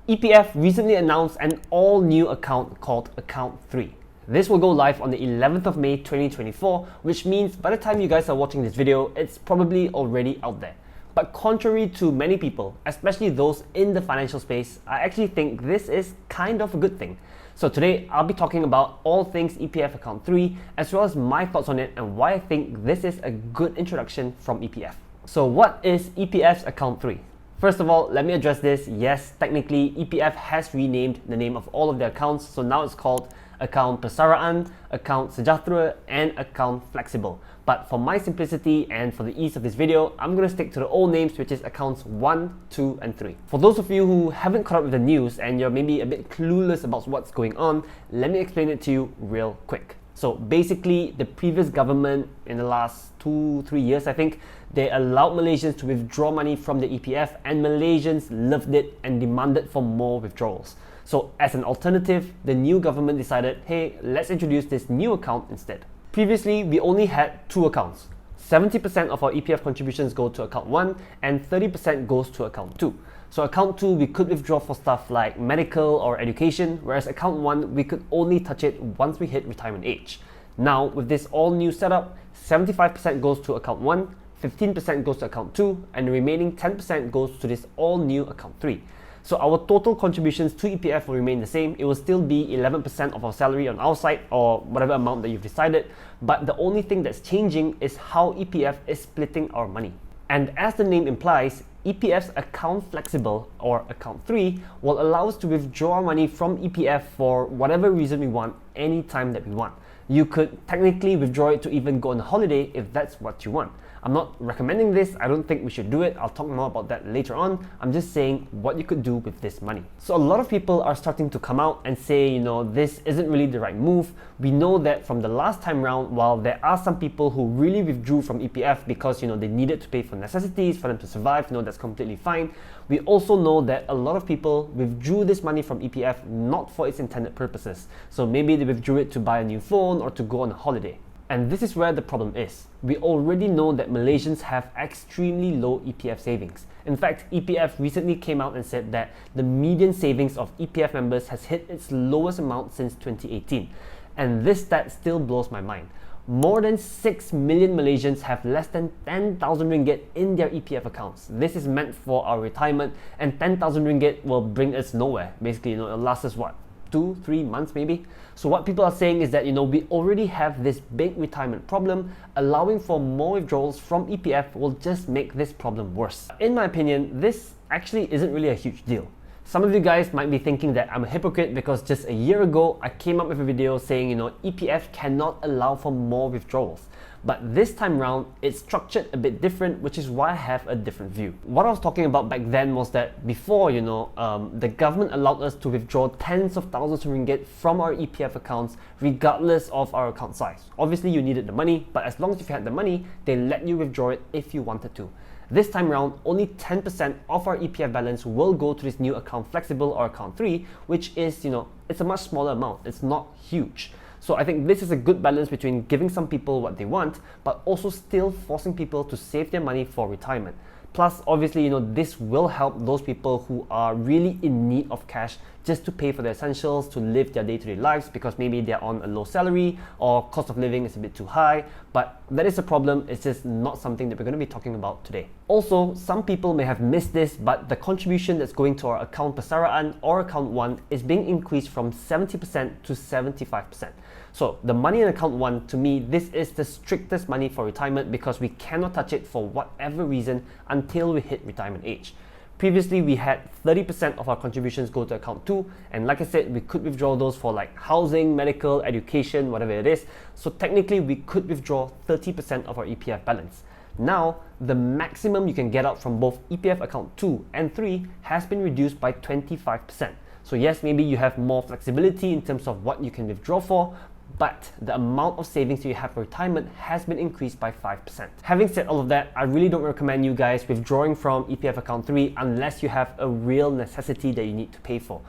EPF recently announced an all-new account called Account 3. This will go live on the 11th of May 2024, which means by the time you guys are watching this video, it's probably already out there. But contrary to many people, especially those in the financial space, I actually think this is kind of a good thing. So today, I'll be talking about all things EPF Account 3, as well as my thoughts on it and why I think this is a good introduction from EPF. So what is EPF's Account 3? First of all, let me address this. Yes, technically, EPF has renamed the name of all of their accounts, so now it's called Akaun Persaraan, Akaun Sejahtera, and Akaun Fleksibel. But for my simplicity and for the ease of this video, I'm going to stick to the old names, which is accounts 1, 2, and 3. For those of you who haven't caught up with the news and you're maybe a bit clueless about what's going on, let me explain it to you real quick. So basically, the previous government in the last 2-3 years, I think, they allowed Malaysians to withdraw money from the EPF, and Malaysians loved it and demanded for more withdrawals. So as an alternative, the new government decided, hey, let's introduce this new account instead. Previously, we only had two accounts. 70% of our EPF contributions go to account 1 and 30% goes to account 2. So account 2, we could withdraw for stuff like medical or education, whereas account 1, we could only touch it once we hit retirement age. Now, with this all new setup, 75% goes to account 1, 15% goes to account 2, and the remaining 10% goes to this all new account 3. So our total contributions to EPF will remain the same. It will still be 11% of our salary on our side, or whatever amount that you've decided. But the only thing that's changing is how EPF is splitting our money. And as the name implies, EPF's Account Fleksibel, or Account 3, will allow us to withdraw money from EPF for whatever reason we want, anytime that we want. You could technically withdraw it to even go on a holiday if that's what you want. I'm not recommending this, I don't think we should do it, I'll talk more about that later on. I'm just saying what you could do with this money. So a lot of people are starting to come out and say, this isn't really the right move. We know that from the last time round, while there are some people who really withdrew from EPF because they needed to pay for necessities for them to survive, that's completely fine. We also know that a lot of people withdrew this money from EPF not for its intended purposes. So maybe they withdrew it to buy a new phone or to go on a holiday. And this is where the problem is. We already know that Malaysians have extremely low EPF savings. In fact, EPF recently came out and said that the median savings of EPF members has hit its lowest amount since 2018. And this stat still blows my mind. More than 6 million Malaysians have less than 10,000 ringgit in their EPF accounts. This is meant for our retirement, and 10,000 ringgit will bring us nowhere. Basically, it'll last us what? 2-3 months maybe. So what people are saying is that we already have this big retirement problem. Allowing for more withdrawals from EPF will just make this problem worse. In my opinion, this actually isn't really a huge deal. Some of you guys might be thinking that I'm a hypocrite because just a year ago I came up with a video saying EPF cannot allow for more withdrawals. But this time round, it's structured a bit different, which is why I have a different view. What I was talking about back then was that before, the government allowed us to withdraw tens of thousands of ringgit from our EPF accounts, regardless of our account size. Obviously, you needed the money, but as long as you had the money, they let you withdraw it if you wanted to. This time round, only 10% of our EPF balance will go to this new Account Fleksibel or Account 3, which is, it's a much smaller amount. It's not huge. So I think this is a good balance between giving some people what they want, but also still forcing people to save their money for retirement. Plus, obviously, this will help those people who are really in need of cash just to pay for their essentials, to live their day-to-day lives, because maybe they're on a low salary or cost of living is a bit too high. But that is a problem, it's just not something that we're going to be talking about today. Also, some people may have missed this, but the contribution that's going to our Account Persaraan or Account 1 is being increased from 70% to 75%. So the money in Account 1, to me, this is the strictest money for retirement because we cannot touch it for whatever reason until we hit retirement age. Previously, we had 30% of our contributions go to Account 2, and like I said, we could withdraw those for like housing, medical, education, whatever it is. So technically, we could withdraw 30% of our EPF balance. Now, the maximum you can get out from both EPF Account 2 and 3 has been reduced by 25%. So yes, maybe you have more flexibility in terms of what you can withdraw for, but the amount of savings you have for retirement has been increased by 5%. Having said all of that, I really don't recommend you guys withdrawing from EPF Account 3 unless you have a real necessity that you need to pay for.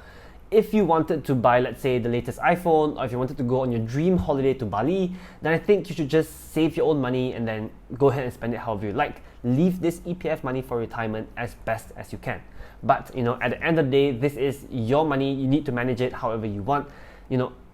If you wanted to buy, let's say, the latest iPhone, or if you wanted to go on your dream holiday to Bali, then I think you should just save your own money and then go ahead and spend it however you like. Leave this EPF money for retirement as best as you can. But at the end of the day, this is your money. You need to manage it however you want.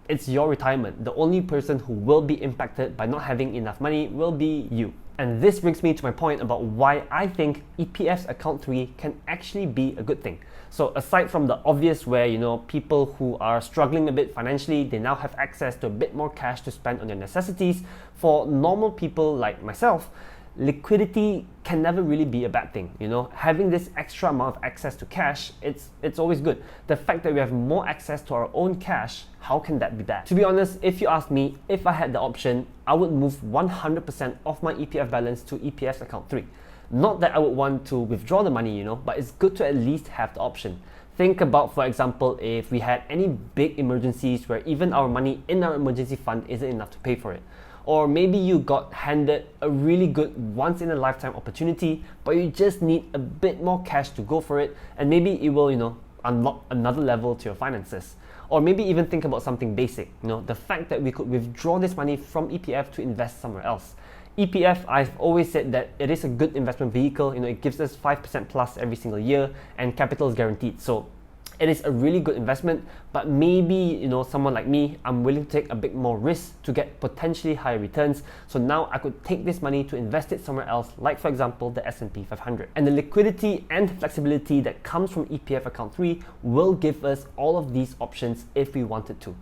It's your retirement. The only person who will be impacted by not having enough money will be you. And this brings me to my point about why I think EPF's account 3 can actually be a good thing. So aside from the obvious where people who are struggling a bit financially, they now have access to a bit more cash to spend on their necessities, for normal people like myself, liquidity can never really be a bad thing. Having this extra amount of access to cash, it's always good. The fact that we have more access to our own cash, how can that be bad? To be honest, if you ask me, if I had the option, I would move 100% of my EPF balance to EPF's account 3. Not that I would want to withdraw the money, but it's good to at least have the option. Think about, for example, if we had any big emergencies where even our money in our emergency fund isn't enough to pay for it. Or maybe you got handed a really good once-in-a-lifetime opportunity, but you just need a bit more cash to go for it, and maybe it will, unlock another level to your finances. Or maybe even think about something basic, the fact that we could withdraw this money from EPF to invest somewhere else. EPF, I've always said that it is a good investment vehicle. It gives us 5% plus every single year, and capital is guaranteed. So it is a really good investment, but maybe someone like me, I'm willing to take a bit more risk to get potentially higher returns. So now I could take this money to invest it somewhere else, like for example the S&P 500. And the liquidity and flexibility that comes from EPF account 3 will give us all of these options if we wanted to.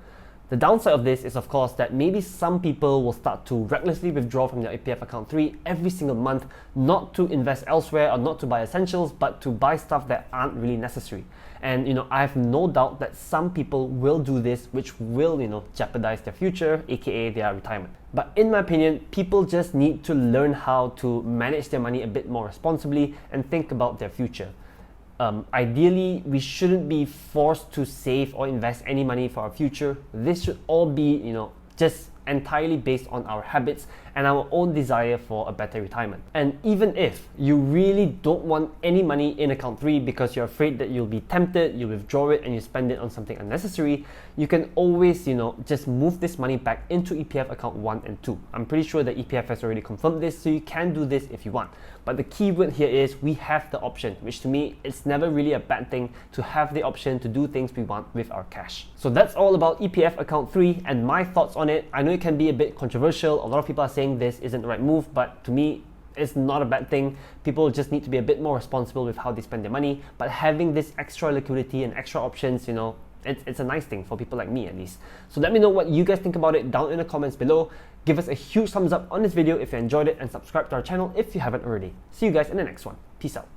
The downside of this is, of course, that maybe some people will start to recklessly withdraw from their EPF account 3 every single month, not to invest elsewhere or not to buy essentials, but to buy stuff that aren't really necessary. And I have no doubt that some people will do this, which will jeopardize their future, aka their retirement. But in my opinion, people just need to learn how to manage their money a bit more responsibly and think about their future. Ideally, we shouldn't be forced to save or invest any money for our future. This should all be, just entirely based on our habits and our own desire for a better retirement. And even if you really don't want any money in account 3 because you're afraid that you'll be tempted, you withdraw it and you spend it on something unnecessary, you can always, just move this money back into EPF account 1 and 2. I'm pretty sure that EPF has already confirmed this, so you can do this if you want. But the key word here is we have the option, which to me, it's never really a bad thing to have the option to do things we want with our cash. So that's all about EPF account 3 and my thoughts on it. I know it can be a bit controversial. A lot of people are saying this isn't the right move, but to me, it's not a bad thing. People just need to be a bit more responsible with how they spend their money. But having this extra liquidity and extra options, it's a nice thing for people like me at least. So let me know what you guys think about it down in the comments below. Give us a huge thumbs up on this video if you enjoyed it and subscribe to our channel if you haven't already. See you guys in the next one. Peace out.